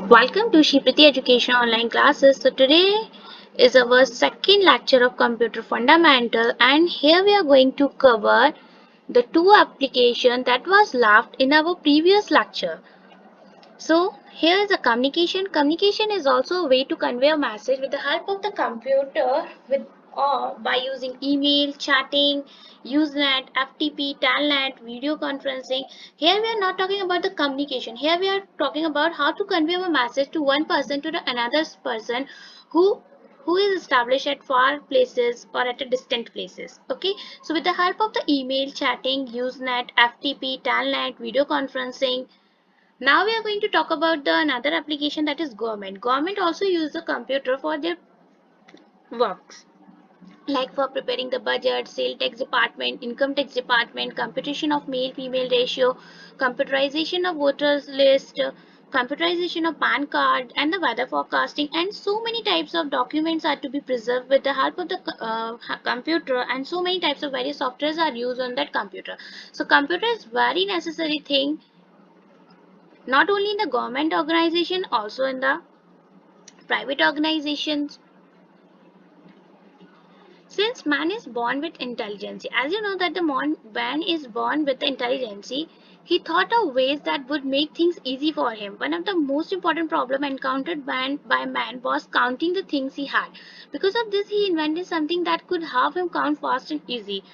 Welcome to Shipriti Education Online Classes. So today is our second lecture of Computer Fundamental, and here we are going to cover the two applications that was left in our previous lecture. So here is a communication. Communication is also a way to convey a message with the help of the computer with or by using email, chatting, Usenet, FTP, Telnet, video conferencing. Here we are not talking about the communication. Here we are talking about how to convey a message to one person to the another person who is established at far places or at a distant places. Okay, so with the help of the email, chatting, Usenet, FTP, Telnet, video conferencing. Now we are going to talk about the another application, that is government. Government also use the computer for their works, like for preparing the budget, sale tax department, income tax department, computation of male female ratio, computerization of voters list, computerization of PAN card, and the weather forecasting, and so many types of documents are to be preserved with the help of the computer, and so many types of various softwares are used on that computer. So computer is very necessary thing, not only in the government organization, also in the private organizations. Since man is born with intelligence, as you know that the man is born with intelligence, he thought of ways that would make things easy for him. One of the most important problem encountered by man was counting the things he had. Because of this, he invented something that could have him count fast and easy.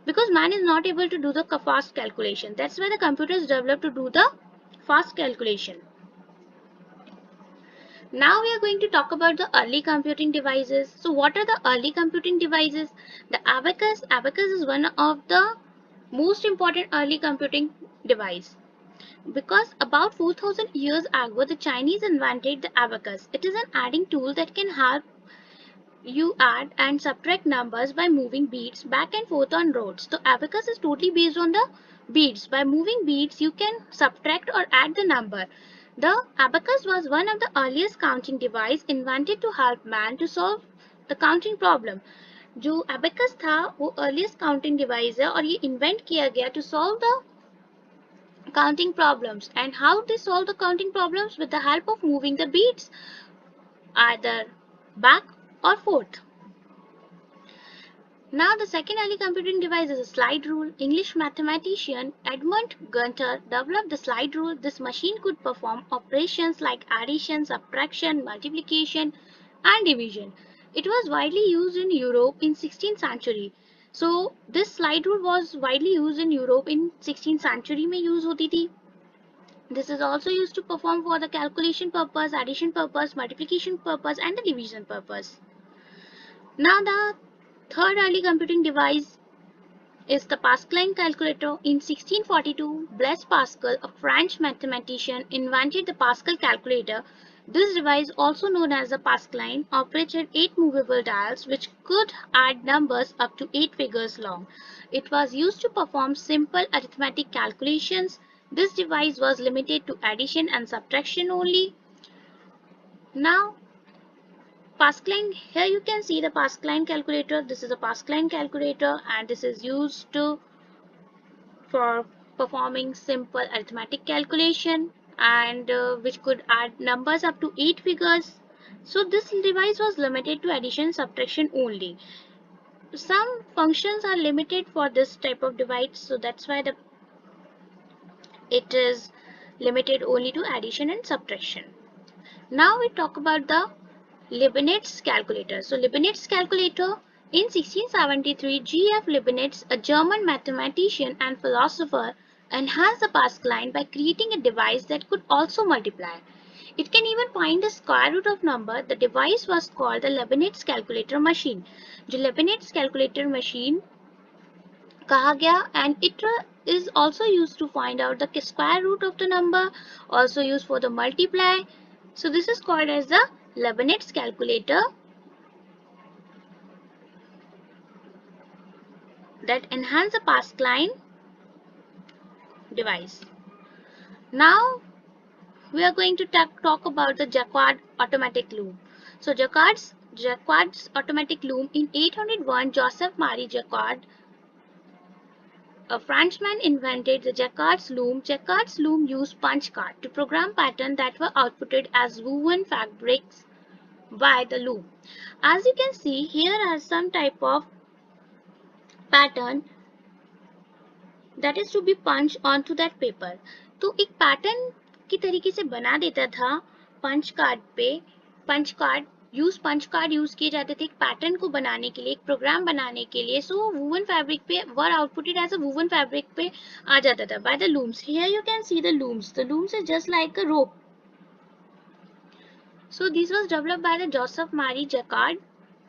Because man is not able to do the fast calculation. That's why the computer is developed to do the fast calculation. Now we are going to talk about the early computing devices. So what are the early computing devices? The abacus. Abacus is one of the most important early computing device. Because about 4000 years ago, the Chinese invented the abacus. It is an adding tool that can help you add and subtract numbers by moving beads back and forth on rods. So abacus is totally based on the beads. By moving beads, you can subtract or add the number. The abacus was one of the earliest counting device invented to help man to solve the counting problem. जो abacus था वो earliest counting device है और ये invent किया गया to solve the counting problems. And how they solve the counting problems? With the help of moving the beads either back or forth. Now the second early computing device is a slide rule. English mathematician Edmund Gunter developed the slide rule. This machine could perform operations like addition, subtraction, multiplication, and division. It was widely used in Europe in 16th century. So this slide rule was widely used in Europe in 16th century में use होती थी. This is also used to perform for the calculation purpose, addition purpose, multiplication purpose, and the division purpose. Now the third early computing device is the Pascaline calculator. In 1642, Blaise Pascal, a French mathematician, invented the Pascal calculator. This device, also known as the Pascaline, operated 8 movable dials which could add numbers up to 8 figures long. It was used to perform simple arithmetic calculations. This device was limited to addition and subtraction only. Now, Pascaline, here you can see the Pascaline calculator. This is a Pascaline calculator and this is used for performing simple arithmetic calculation and which could add numbers up to 8 figures. So this device was limited to addition subtraction only. Some functions are limited for this type of device, so that's why it is limited only to addition and subtraction. Now we talk about the Leibniz calculator. So Leibniz calculator, in 1673, G.F. Leibniz, a German mathematician and philosopher, enhanced the Pascaline by creating a device that could also multiply. It can even find the square root of number. The device was called the Leibniz calculator machine. जो Leibniz calculator machine कहा गया, and it is also used to find out the square root of the number, also used for the multiply. So this is called as the Leibniz calculator that enhance the Pascaline device. Now we are going to talk about the Jacquard automatic loop. So Jacquard's automatic loom. In 801, Joseph Marie Jacquard, a Frenchman, invented the Jacquard's loom. Jacquard's loom used punch card to program patterns that were outputted as woven fabrics by the loom. As you can see, here are some type of pattern that is to be punched onto that paper. तो एक pattern की तरीके से बना देता था punch card पे. Punch card use किए जाते थे एक पैटर्न को बनाने के लिए, एक प्रोग्राम बनाने के लिए. सो वूवन फैब्रिक पे वर आउटपुटेड एज अ वूवन फैब्रिक पे आ जाता था by the looms. Here you can see the looms is just like a rope. So this was developed by the Joseph Marie Jacquard.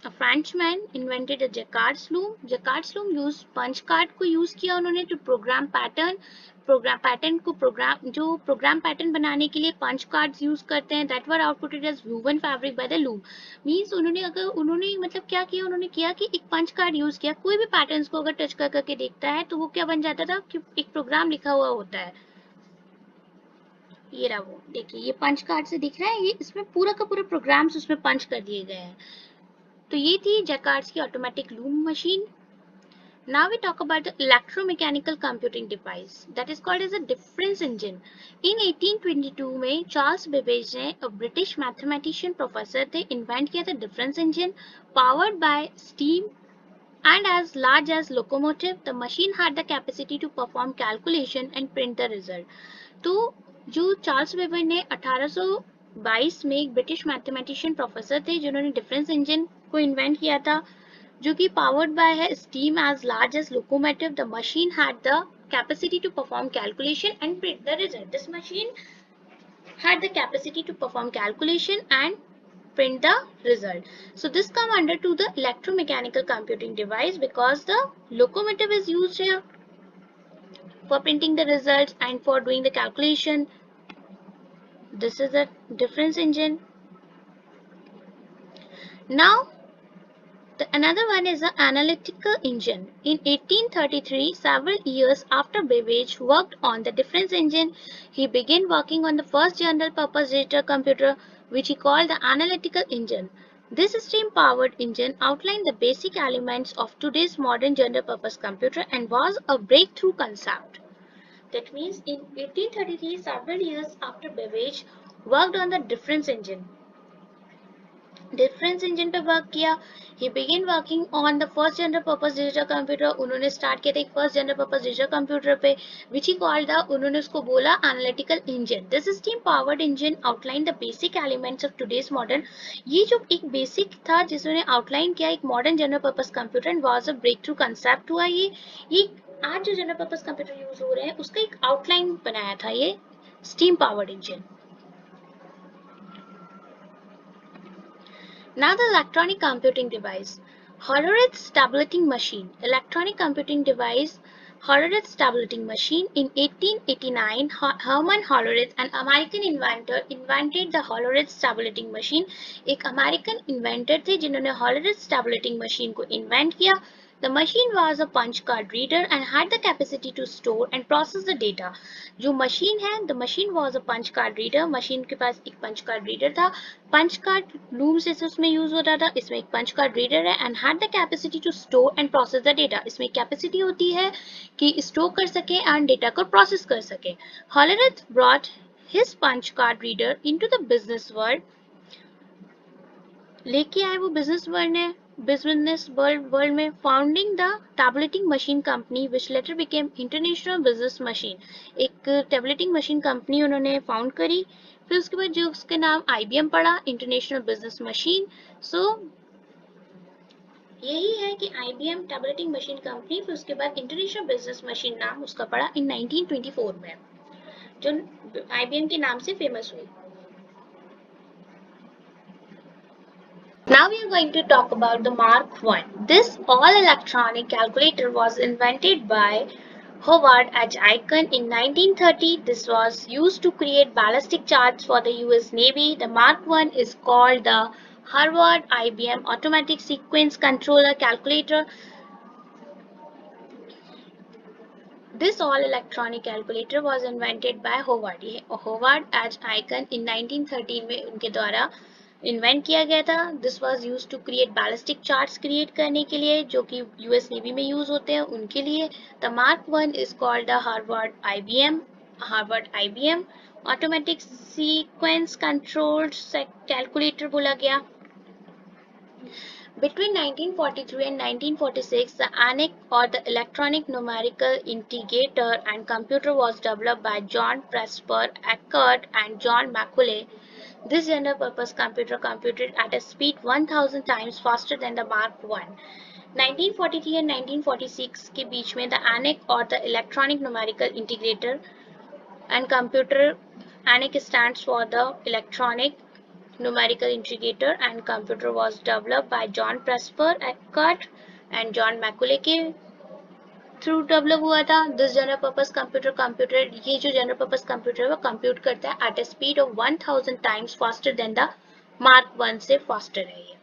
A Frenchman invented a Jacquard's loom. Jacquard's loom used punch card को use किया उन्होंने to program pattern को जो program pattern बनाने के लिए punch cards use करते हैं that were outputted as woven fabric by the loom. Means उन्होंने मतलब क्या किया, उन्होंने किया कि एक punch card use किया. कोई भी patterns को अगर touch करके देखता है तो वो क्या बन जाता था कि एक program लिखा हुआ होता है. ये रहा वो देखिए, ये पंच कार्ड से दिख रहा है, ये इसमें पूरा का पूरा प्रोग्राम्स उसमें पंच कर दिए गए हैं. तो ये थी जैकार्ड्स की automatic loom machine. Now we talk about the electromechanical computing device that is called as a difference engine. In 1822 में चार्ल्स बेबेज ने, a British mathematician professor थे, invent किया था difference engine powered by steam and as large as locomotive. The machine had the capacity to perform calculation and print the result. तो जो Charles weber ने 1822 में एक British mathematician professor थे जिन्होंने डिफरेंस इंजन को इन्वेंट किया था, जो कि पावर्ड बाय है steam as large as locomotive. The machine had the capacity to perform calculation and print the result. This machine had the capacity to perform calculation and print the result. So this come under to the electromechanical computing device because the locomotive is used here for printing the results and for doing the calculation. This is a difference engine. Now another one is the analytical engine. In 1833, several years after Babbage worked on the difference engine, he began working on the first general purpose digital computer, which he called the analytical engine. This steam powered engine outlined the basic elements of today's modern general purpose computer and was a breakthrough concept. That means in 1833, several years after Babbage worked on the difference engine पे work किया. He began working on the first general purpose digital computer. उन्होंने start किया था एक first general purpose digital computer पे, which he called the, उन्होंने उसको बोला analytical engine. This steam powered engine outlined the basic elements of today's modern. ये जो एक बेसिक था जिसने आउटलाइन किया एक modern general purpose computer and was a breakthrough concept हुआ. ये आज जो जनरल पर्पस कंप्यूटर यूज हो रहे हैं उसका एक आउटलाइन बनाया था ये steam powered engine. Now the electronic computing device. Hollerith's tabulating machine. Electronic computing device Hollerith's tabulating machine. In 1889, Herman Hollerith, an American inventor, invented the Hollerith's tabulating machine. एक American inventor थे जिन्होंने Hollerith's tabulating machine को invent किया. The machine was a punch card reader and had the capacity to store and process the data. जो machine है, the machine was a punch card reader. Machine के पास एक punch card reader था. Punch card loom से उसमें use होता था. इसमें एक पंच कार्ड रीडर है and had the capacity to store and process the data. इसमें कैपेसिटी होती है कि स्टोर कर सके एंड डेटा को प्रोसेस कर सके. Hollerith brought his punch card reader into the business world. लेके आए वो बिजनेस वर्ल्ड में, founding the tableting machine company which letter became international business machine. एक टैबलेटिंग मशीन कंपनी उन्होंने फाउंड करी. फिर उसके बाद जो उसके नाम IBM पड़ा, इंटरनेशनल बिजनेस मशीन. सो यही है कि IBM टैबलेटिंग मशीन कंपनी, फिर उसके बाद इंटरनेशनल बिजनेस मशीन नाम उसका पड़ा इन 1924 में, जो IBM के नाम से फेमस हुई. Now we are going to talk about the Mark I. This all-electronic calculator was invented by Howard H. Aiken in 1930. This was used to create ballistic charts for the US Navy. The Mark I is called the Harvard IBM Automatic Sequence Controller Calculator. This all-electronic calculator was invented by Howard H. Aiken in 1913 में उनके द्वारा invent किया गया था। This was use to create ballistic charts create करने के लिए, जो कि यूएस नेवी में यूज होते हैं उनके लिए। The mark one is called the Harvard IBM automatic sequence controlled calculator बोला गया। Between 1943 and 1946, the ENIAC, or the Electronic Numerical Integrator and Computer, was developed by John Presper Eckert and John Macaulay. This general-purpose computer computed at a speed 1,000 times faster than the Mark I. 1943 and 1946 के बीच में the ENIAC, or the Electronic Numerical Integrator and Computer, ENIAC stands for the Electronic Numerical Integrator and Computer, was developed by John Presper Eckert and John Macaulay के through develop हुआ था। This general purpose computer ये जो general purpose computer है वो compute करता है at a speed of 1000 times faster than the mark one से फास्टर है ये।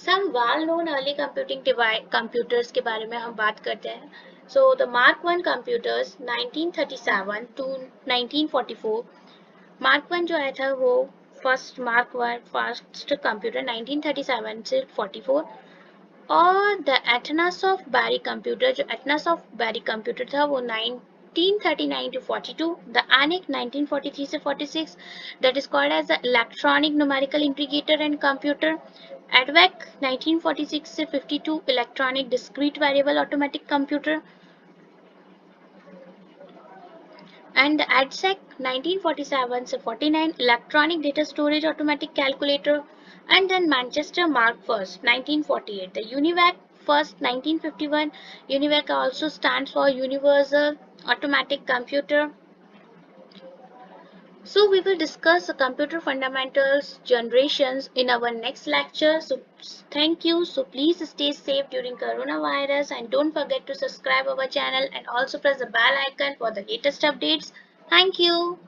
Some well known early computing computers के बारे में हम बात करते हैं। So the mark one computers 1937 to 1944। Mark one जो आया था वो फर्स्ट कंप्यूटर 1937 से 44। और द एटनास ऑफ बैरी कंप्यूटर, जो एटनास ऑफ बैरी कंप्यूटर था वो 1939 to 42। द ENIAC 1943 से 46, that is called as the electronic numerical integrator and computer। EDVAC 1946 से 52, electronic discrete variable automatic computer। and the ADSEC 1947 से 49, electronic data storage automatic calculator। and then Manchester Mark First 1948, the UNIVAC first 1951। UNIVAC also stands for Universal Automatic Computer। So we will discuss the computer fundamentals generations in our next lecture. So thank you. So please stay safe during coronavirus and don't forget to subscribe our channel and also press the bell icon for the latest updates. Thank you.